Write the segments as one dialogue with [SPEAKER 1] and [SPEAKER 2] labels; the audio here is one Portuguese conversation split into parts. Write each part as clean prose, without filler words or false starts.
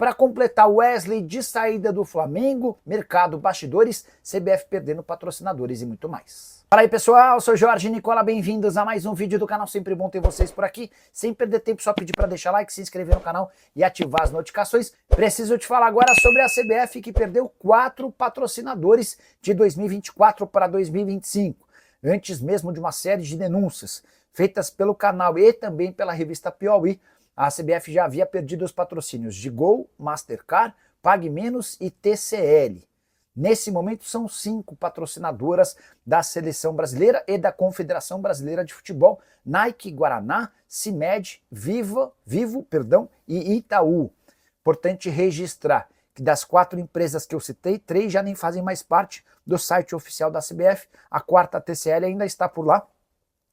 [SPEAKER 1] Para completar, Wesley de saída do Flamengo, mercado, bastidores, CBF perdendo patrocinadores e muito mais. Fala aí pessoal, sou Jorge Nicola, bem-vindos a mais um vídeo do canal, sempre bom ter vocês por aqui. Sem perder tempo, só pedir para deixar like, se inscrever no canal e ativar as notificações. Preciso te falar agora sobre a CBF que perdeu 4 patrocinadores de 2024 para 2025. Antes mesmo de uma série de denúncias feitas pelo canal e também pela revista Piauí, a CBF já havia perdido os patrocínios de Gol, Mastercard, Pague Menos e TCL. Nesse momento são 5 patrocinadoras da Seleção Brasileira e da Confederação Brasileira de Futebol, Nike, Guaraná, CIMED, Vivo e Itaú. Importante registrar que das 4 empresas que eu citei, 3 já nem fazem mais parte do site oficial da CBF, a 4ª, a TCL, ainda está por lá,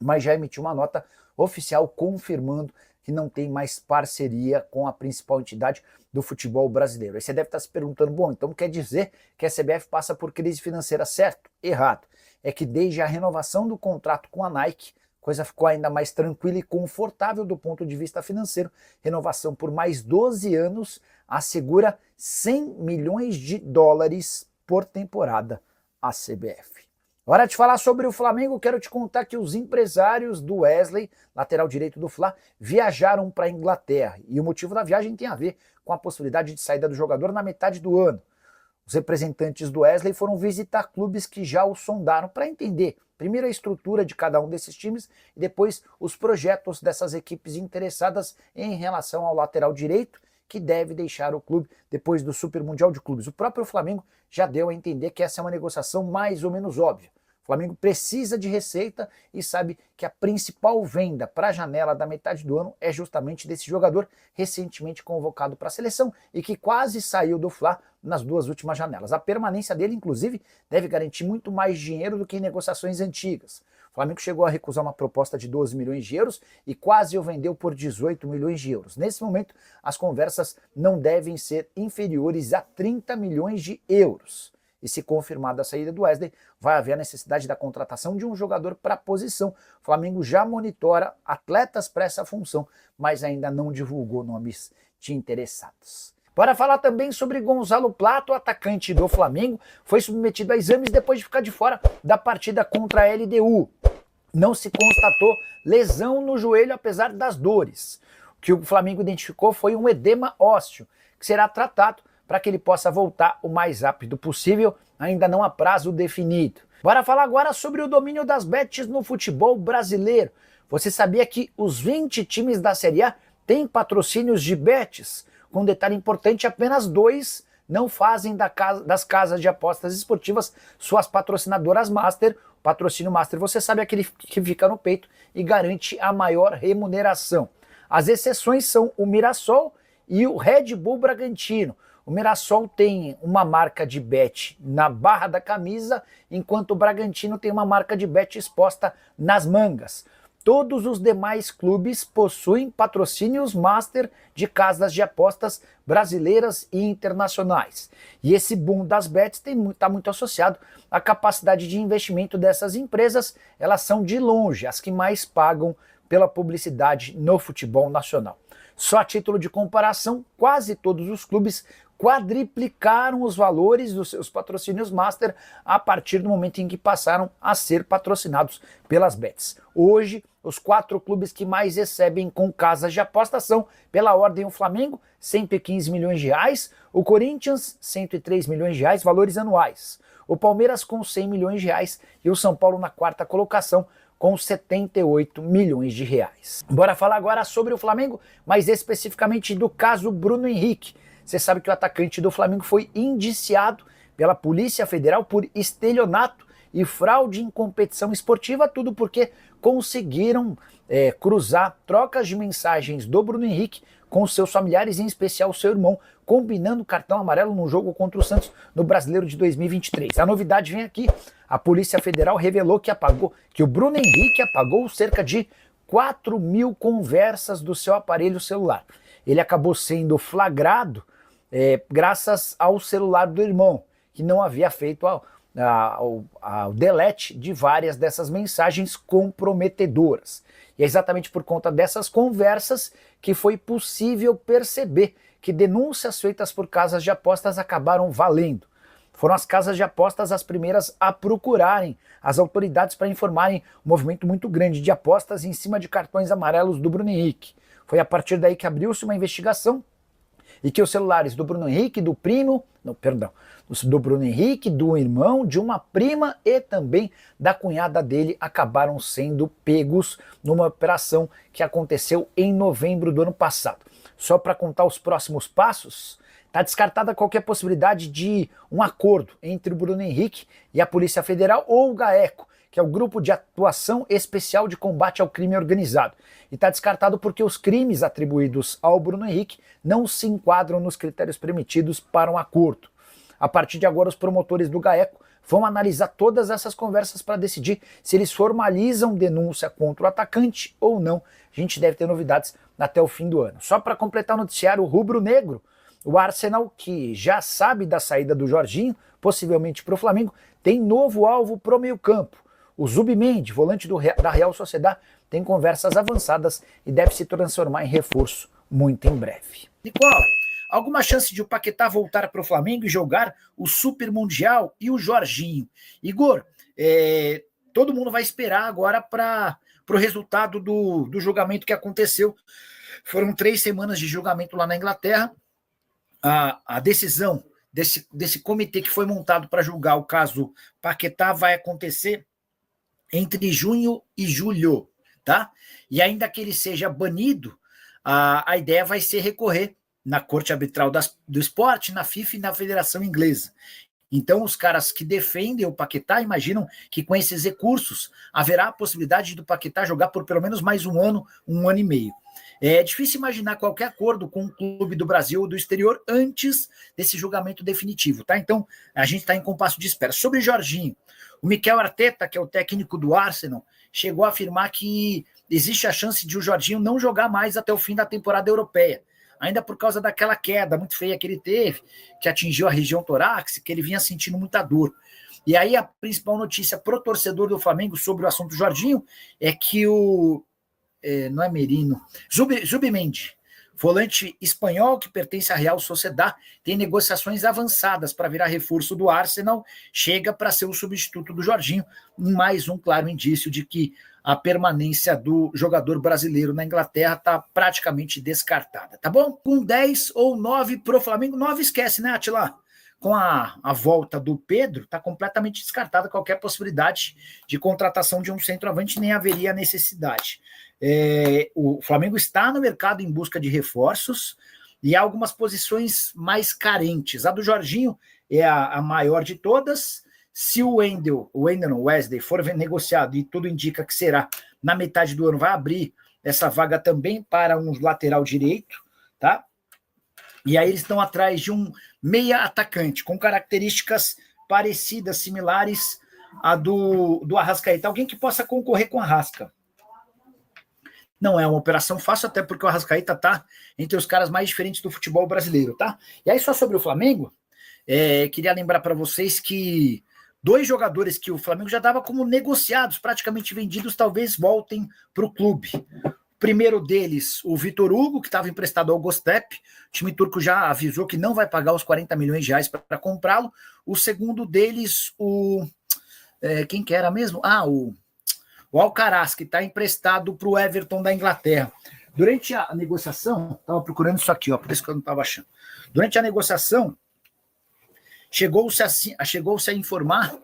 [SPEAKER 1] mas já emitiu uma nota oficial confirmando que não tem mais parceria com a principal entidade do futebol brasileiro. Aí você deve estar se perguntando, bom, então quer dizer que a CBF passa por crise financeira, certo? Errado. É que desde a renovação do contrato com a Nike, a coisa ficou ainda mais tranquila e confortável do ponto de vista financeiro. Renovação por mais 12 anos assegura 100 milhões de dólares por temporada à CBF. Hora de falar sobre o Flamengo, quero te contar que os empresários do Wesley, lateral direito do Fla, viajaram para a Inglaterra. E o motivo da viagem tem a ver com a possibilidade de saída do jogador na metade do ano. Os representantes do Wesley foram visitar clubes que já o sondaram para entender, primeiro, a estrutura de cada um desses times e depois os projetos dessas equipes interessadas em relação ao lateral direito, que deve deixar o clube depois do Super Mundial de Clubes. O próprio Flamengo já deu a entender que essa é uma negociação mais ou menos óbvia. O Flamengo precisa de receita e sabe que a principal venda para a janela da metade do ano é justamente desse jogador recentemente convocado para a seleção e que quase saiu do Fla nas 2 últimas janelas. A permanência dele, inclusive, deve garantir muito mais dinheiro do que em negociações antigas. O Flamengo chegou a recusar uma proposta de 12 milhões de euros e quase o vendeu por 18 milhões de euros. Nesse momento, as conversas não devem ser inferiores a 30 milhões de euros. E se confirmada a saída do Wesley, vai haver a necessidade da contratação de um jogador para a posição. O Flamengo já monitora atletas para essa função, mas ainda não divulgou nomes de interessados. Bora falar também sobre Gonzalo Plato, atacante do Flamengo, foi submetido a exames depois de ficar de fora da partida contra a LDU. Não se constatou lesão no joelho apesar das dores. O que o Flamengo identificou foi um edema ósseo, que será tratado para que ele possa voltar o mais rápido possível, ainda não há prazo definido. Bora falar agora sobre o domínio das bets no futebol brasileiro. Você sabia que os 20 times da Série A têm patrocínios de bets? Com um detalhe importante, apenas 2 não fazem das casas de apostas esportivas suas patrocinadoras master. O patrocínio master, você sabe, é aquele que fica no peito e garante a maior remuneração. As exceções são o Mirassol e o Red Bull Bragantino. O Mirassol tem uma marca de bet na barra da camisa, enquanto o Bragantino tem uma marca de bet exposta nas mangas. Todos os demais clubes possuem patrocínios master de casas de apostas brasileiras e internacionais. E esse boom das bets está muito associado à capacidade de investimento dessas empresas. Elas são de longe as que mais pagam pela publicidade no futebol nacional. Só a título de comparação, quase todos os clubes quadriplicaram os valores dos seus patrocínios master a partir do momento em que passaram a ser patrocinados pelas bets. Hoje, os 4 clubes que mais recebem com casas de aposta são, pela ordem, o Flamengo, 115 milhões de reais, o Corinthians, 103 milhões de reais, valores anuais, o Palmeiras com 100 milhões de reais e o São Paulo na 4ª colocação, com 78 milhões de reais. Bora falar agora sobre o Flamengo, mais especificamente do caso Bruno Henrique. Você sabe que o atacante do Flamengo foi indiciado pela Polícia Federal por estelionato e fraude em competição esportiva, tudo porque conseguiram cruzar trocas de mensagens do Bruno Henrique com seus familiares, em especial seu irmão, combinando cartão amarelo no jogo contra o Santos no Brasileiro de 2023. A novidade vem aqui, a Polícia Federal revelou que o Bruno Henrique apagou cerca de 4 mil conversas do seu aparelho celular. Ele acabou sendo flagrado graças ao celular do irmão, que não havia feito ao delete de várias dessas mensagens comprometedoras. E é exatamente por conta dessas conversas que foi possível perceber que denúncias feitas por casas de apostas acabaram valendo. Foram as casas de apostas as primeiras a procurarem as autoridades para informarem um movimento muito grande de apostas em cima de cartões amarelos do Bruno Henrique. Foi a partir daí que abriu-se uma investigação e que os celulares do Bruno Henrique, do Bruno Henrique, do irmão, de uma prima e também da cunhada dele acabaram sendo pegos numa operação que aconteceu em novembro do ano passado. Só para contar os próximos passos, está descartada qualquer possibilidade de um acordo entre o Bruno Henrique e a Polícia Federal ou o GAECO, que é o Grupo de Atuação Especial de Combate ao Crime Organizado. E está descartado porque os crimes atribuídos ao Bruno Henrique não se enquadram nos critérios permitidos para um acordo. A partir de agora, os promotores do GAECO vão analisar todas essas conversas para decidir se eles formalizam denúncia contra o atacante ou não. A gente deve ter novidades até o fim do ano. Só para completar o noticiário rubro-negro, o Arsenal, que já sabe da saída do Jorginho, possivelmente para o Flamengo, tem novo alvo para o meio-campo. O Zubimendi, volante da Real Sociedad, tem conversas avançadas e deve se transformar em reforço muito em breve. Nicola, alguma chance de o Paquetá voltar para o Flamengo e jogar o Super Mundial e o Jorginho? Igor, todo mundo vai esperar agora para o resultado do julgamento que aconteceu. Foram 3 semanas de julgamento lá na Inglaterra. A decisão desse comitê que foi montado para julgar o caso Paquetá vai acontecer entre junho e julho, tá? E ainda que ele seja banido, a ideia vai ser recorrer na Corte Arbitral do Esporte, na FIFA e na Federação Inglesa. Então, os caras que defendem o Paquetá imaginam que com esses recursos haverá a possibilidade do Paquetá jogar por pelo menos mais um ano e meio. É difícil imaginar qualquer acordo com um clube do Brasil ou do exterior antes desse julgamento definitivo, tá? Então, a gente está em compasso de espera. Sobre Jorginho, o Mikel Arteta, que é o técnico do Arsenal, chegou a afirmar que existe a chance de o Jorginho não jogar mais até o fim da temporada europeia, ainda por causa daquela queda muito feia que ele teve, que atingiu a região torácica, que ele vinha sentindo muita dor. E aí a principal notícia pro torcedor do Flamengo sobre o assunto Jorginho é que não é Merino, Zubimendi, volante espanhol que pertence à Real Sociedad, tem negociações avançadas para virar reforço do Arsenal, chega para ser o substituto do Jorginho, mais um claro indício de que a permanência do jogador brasileiro na Inglaterra está praticamente descartada, tá bom? Com 10 ou 9 pro Flamengo, 9 esquece, né, Atila? Com a volta do Pedro, está completamente descartada qualquer possibilidade de contratação de um centroavante, nem haveria necessidade. O Flamengo está no mercado em busca de reforços e há algumas posições mais carentes. A do Jorginho é a maior de todas. Se o Wesley for negociado, e tudo indica que será na metade do ano, vai abrir essa vaga também para um lateral direito, tá? E aí eles estão atrás de um meia atacante, com características parecidas, similares à do Arrascaeta. Alguém que possa concorrer com a Arrasca. Não é uma operação fácil, até porque o Arrascaeta está entre os caras mais diferentes do futebol brasileiro, tá? E aí só sobre o Flamengo, queria lembrar para vocês que 2 jogadores que o Flamengo já dava como negociados, praticamente vendidos, talvez voltem para o clube. O primeiro deles, o Vitor Hugo, que estava emprestado ao Gostep. O time turco já avisou que não vai pagar os 40 milhões de reais para comprá-lo. O segundo deles, quem que era mesmo? O Alcaraz, que está emprestado para o Everton da Inglaterra. Durante a negociação, estava procurando isso aqui, por isso que eu não estava achando. Durante a negociação, chegou-se a informar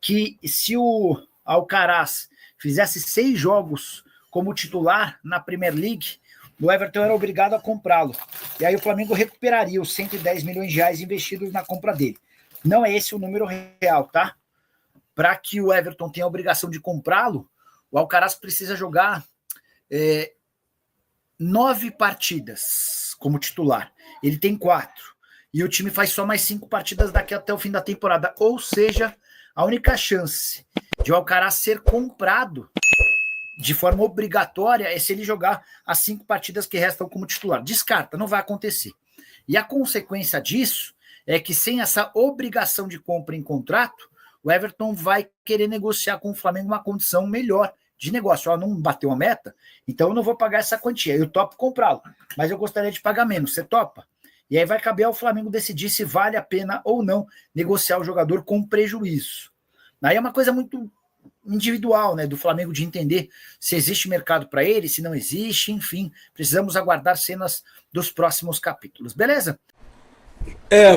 [SPEAKER 1] que se o Alcaraz fizesse 6 jogos como titular na Premier League, o Everton era obrigado a comprá-lo. E aí o Flamengo recuperaria os 110 milhões de reais investidos na compra dele. Não é esse o número real, tá? Para que o Everton tenha a obrigação de comprá-lo, o Alcaraz precisa jogar 9 partidas como titular. Ele tem 4. E o time faz só mais 5 partidas daqui até o fim da temporada. Ou seja, a única chance de o Alcaraz ser comprado de forma obrigatória é se ele jogar as 5 partidas que restam como titular. Descarta, não vai acontecer. E a consequência disso é que sem essa obrigação de compra em contrato, o Everton vai querer negociar com o Flamengo uma condição melhor de negócio. Não bateu a meta, então eu não vou pagar essa quantia. Eu topo comprá-lo, mas eu gostaria de pagar menos. Você topa? E aí vai caber ao Flamengo decidir se vale a pena ou não negociar o jogador com prejuízo. Aí é uma coisa muito individual, né, do Flamengo, de entender se existe mercado para ele, se não existe, enfim, precisamos aguardar cenas dos próximos capítulos, beleza?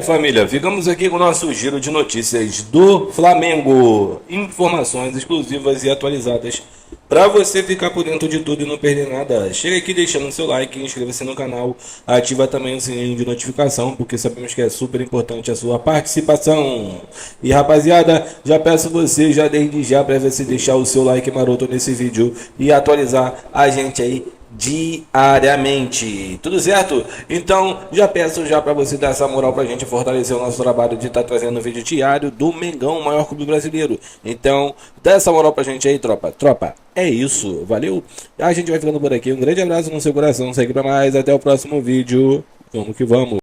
[SPEAKER 2] Família, ficamos aqui com o nosso giro de notícias do Flamengo. Informações exclusivas e atualizadas para você ficar por dentro de tudo e não perder nada. Chega aqui deixando seu like, inscreva-se no canal, ativa também o sininho de notificação, porque sabemos que é super importante a sua participação. E rapaziada, já peço você já desde já para você deixar o seu like maroto nesse vídeo e atualizar a gente aí diariamente, tudo certo? Então já peço já para você dar essa moral pra gente fortalecer o nosso trabalho de estar trazendo vídeo diário do Mengão, o maior clube brasileiro. Então dá essa moral pra gente aí, tropa. É isso, valeu? A gente vai ficando por aqui, um grande abraço no seu coração, segue pra mais, até o próximo vídeo, vamos que vamos.